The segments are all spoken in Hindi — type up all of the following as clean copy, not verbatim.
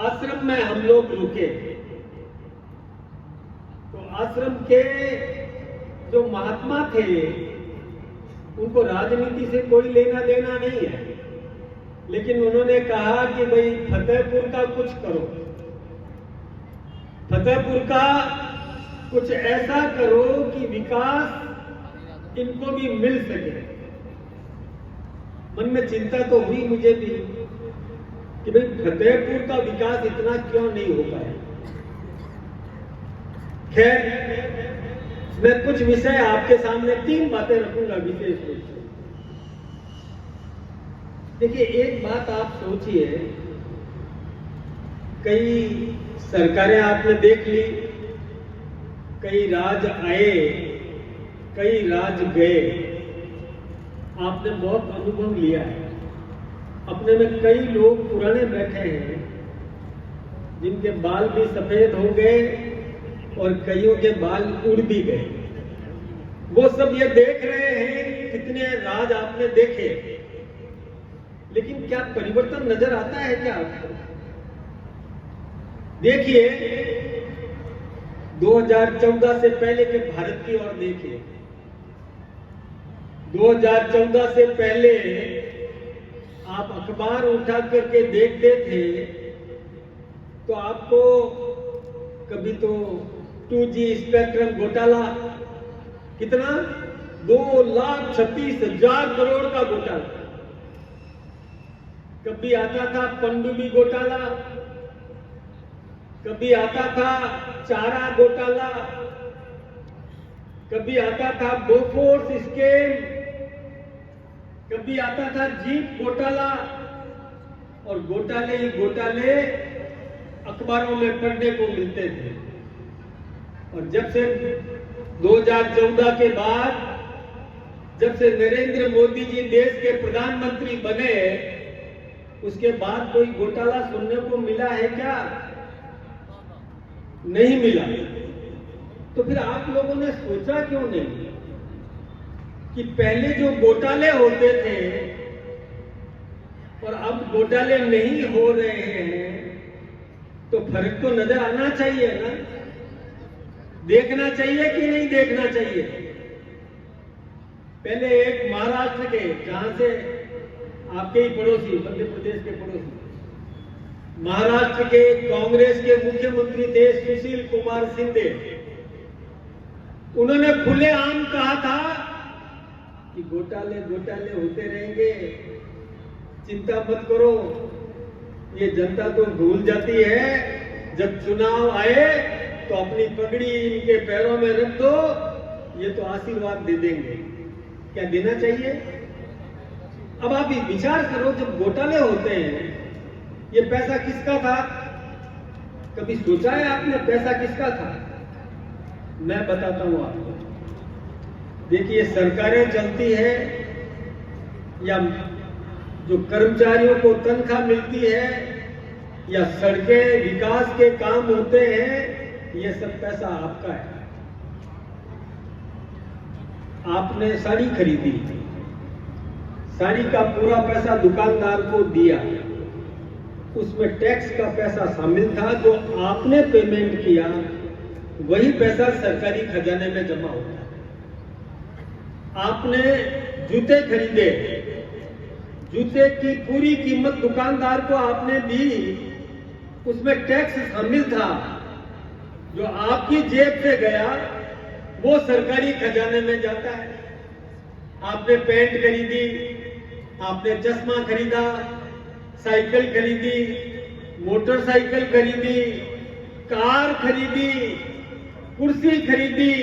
आश्रम में हम लोग रुके तो आश्रम के जो महात्मा थे उनको राजनीति से कोई लेना देना नहीं है, लेकिन उन्होंने कहा कि भाई फतेहपुर का कुछ करो, फतेहपुर का कुछ ऐसा करो कि विकास इनको भी मिल सके। मन में चिंता तो हुई मुझे भी कि भाई फतेहपुर का विकास इतना क्यों नहीं हो पाया। खैर, मैं कुछ विषय आपके सामने 3 बातें रखूंगा विशेष रूप से। देखिए, एक बात आप सोचिए, कई सरकारें आपने देख ली, कई राज आए, कई राज गए, आपने बहुत अनुभव लिया है। अपने में कई लोग पुराने बैठे हैं जिनके बाल भी सफेद हो गए और कईयों के बाल उड़ भी गए। वो सब ये देख रहे हैं कितने राज आपने देखे, लेकिन क्या परिवर्तन नजर आता है क्या आपको? देखिए, 2014 से पहले के भारत की ओर देखिए। 2014 से पहले आप अखबार उठा करके देखते थे तो आपको कभी तो 2G स्पेक्ट्रम घोटाला, कितना 2,36,000 करोड़ का घोटाला, कभी आता था पनडुब्बी घोटाला, कभी आता था चारा घोटाला, कभी आता था बोफोर्स स्कैम, कभी आता था जीप घोटाला, और घोटाले ही घोटाले अखबारों में पढ़ने को मिलते थे। और जब से 2014 के बाद, जब से नरेंद्र मोदी जी देश के प्रधानमंत्री बने, उसके बाद कोई घोटाला सुनने को मिला है क्या? नहीं मिला। तो फिर आप लोगों ने सोचा क्यों नहीं कि पहले जो घोटाले होते थे और अब घोटाले नहीं हो रहे हैं, तो फर्क तो नजर आना चाहिए ना? देखना चाहिए कि नहीं देखना चाहिए? पहले एक महाराष्ट्र के, जहां से आपके ही पड़ोसी, मध्य प्रदेश के पड़ोसी, महाराष्ट्र के कांग्रेस के मुख्यमंत्री थे सुशील कुमार शिंदे, उन्होंने खुलेआम कहा था कि घोटाले घोटाले होते रहेंगे, चिंता मत करो, ये जनता तो भूल जाती है, जब चुनाव आए तो अपनी पगड़ी इनके पैरों में रख दो, ये तो आशीर्वाद दे देंगे। क्या देना चाहिए? अब आप विचार करो, जब घोटाले होते हैं, ये पैसा किसका था? कभी सोचा है आपने पैसा किसका था? मैं बताता हूं आपको। देखिए, सरकारें चलती है या जो कर्मचारियों को तनख्वाह मिलती है या सड़कें, विकास के काम होते हैं, ये सब पैसा आपका है। आपने साड़ी खरीदी, साड़ी का पूरा पैसा दुकानदार को दिया, उसमें टैक्स का पैसा शामिल था, जो आपने पेमेंट किया वही पैसा सरकारी खजाने में जमा होता है। आपने जूते खरीदे, जूते की पूरी कीमत दुकानदार को आपने दी, उसमें टैक्स शामिल था, जो आपकी जेब से गया वो सरकारी खजाने में जाता है। आपने पैंट खरीदी, आपने चश्मा खरीदा, साइकिल खरीदी, मोटरसाइकिल खरीदी, कार खरीदी, कुर्सी खरीदी,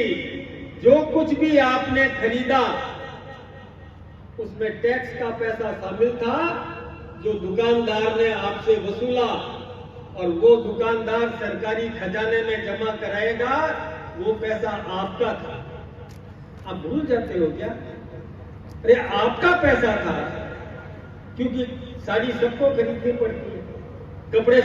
जो कुछ भी आपने खरीदा उसमें टैक्स का पैसा शामिल था, जो दुकानदार ने आपसे वसूला, और वो दुकानदार सरकारी खजाने में जमा कराएगा, वो पैसा आपका था। आप भूल जाते हो क्या? अरे आपका पैसा था, क्योंकि साड़ी सबको खरीदनी पड़ती है, कपड़े